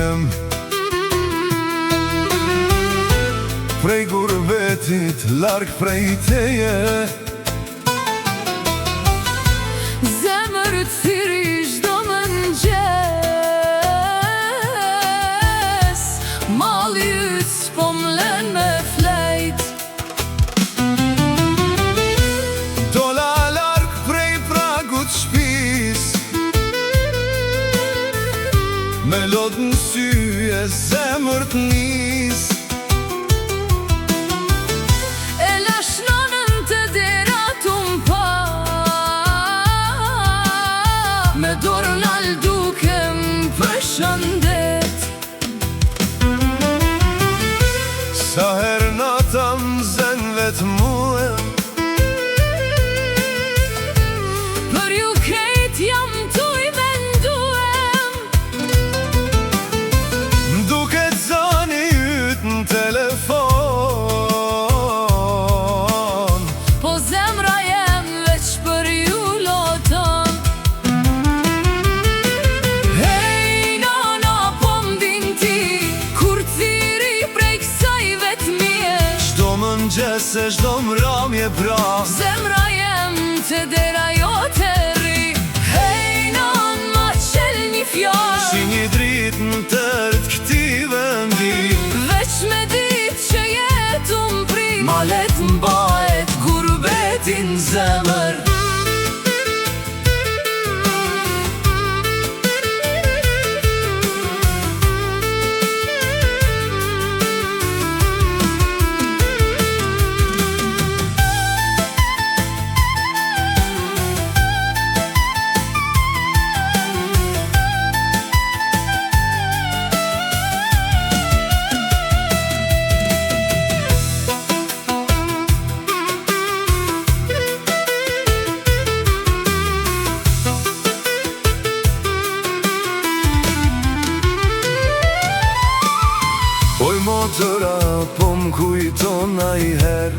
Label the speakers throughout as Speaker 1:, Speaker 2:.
Speaker 1: jem prej gurbetit, larg prej teje.
Speaker 2: Zemër të thiri çdo mëngjes, malli yt po m'len me flejt.
Speaker 1: Dola larg prej pragut shpis, me lot në syje zemër t'nis.
Speaker 2: E lash nonën të dera t'umpa, me dorën al dukem përshëndet.
Speaker 1: Sa her nata m'zen vet muem,
Speaker 2: Për ju krejt jam tuj menduem.
Speaker 1: m'duket zani yt në telefon,
Speaker 2: Po zemra jem veç për ju loton. Hej nana, po m'din ti, kur thiri prej kësaj vetmije.
Speaker 1: çdo mëngjes e çdo mramje pra,
Speaker 2: Zemra jem të dera jote rri. Hej nan, ma qel një fjall,
Speaker 1: si një drit në tërt këti vendi.
Speaker 2: veç me dit që jetu m'prit, malet m'bahet gurbetin zemër.
Speaker 1: Oj motëra, po m'kujton a i her,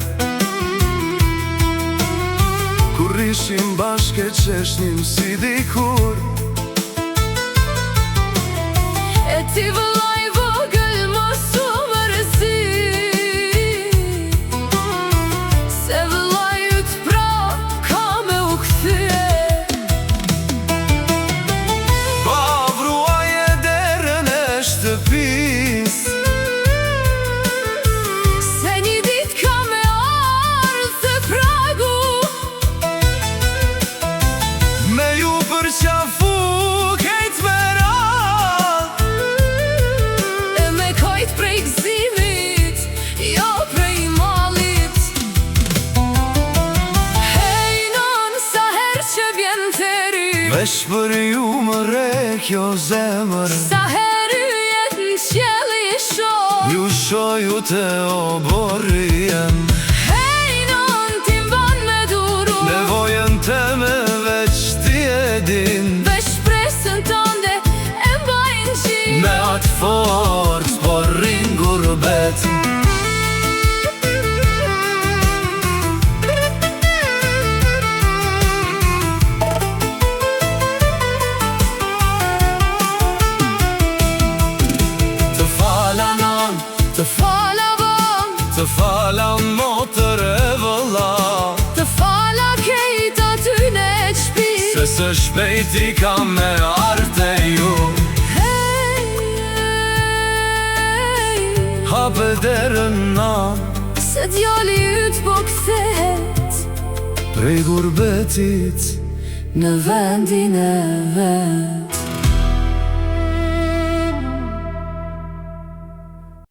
Speaker 1: kur ishim bashke qeshnim si dikur.
Speaker 2: E ti vëllaj vogël mos u mërzi, se vëllaj yt pra ka me u kthye.
Speaker 1: Pa vruaje derën e shtëpis,
Speaker 2: Se një dit ka me ardhë të pragu,
Speaker 1: me ju përqafu kejt me radh.
Speaker 2: e me kojt prej gzimit, jo prej malit. Hej non, sa her që vjen theri,
Speaker 1: Vesh për ju më re kjo zemër,
Speaker 2: sa her yjet në qjell i shoh.
Speaker 1: ju shoju të oborjem.
Speaker 2: Hej non, ti mban me duru,
Speaker 1: Nevojën të me veç ti e din,
Speaker 2: veç presën tënde e mbajnë qi.
Speaker 1: me atë fort po rrin gurbet. Të fala nan,
Speaker 2: Të fala bëm,
Speaker 1: të fala motër e vëlla,
Speaker 2: të fala kejt aty në qpis.
Speaker 1: se së shpejti ka me arte ju.
Speaker 2: Hej,
Speaker 1: Hape derën nan,
Speaker 2: se djali yt po kthehet
Speaker 1: prej gurbetit
Speaker 2: në vendin e vet.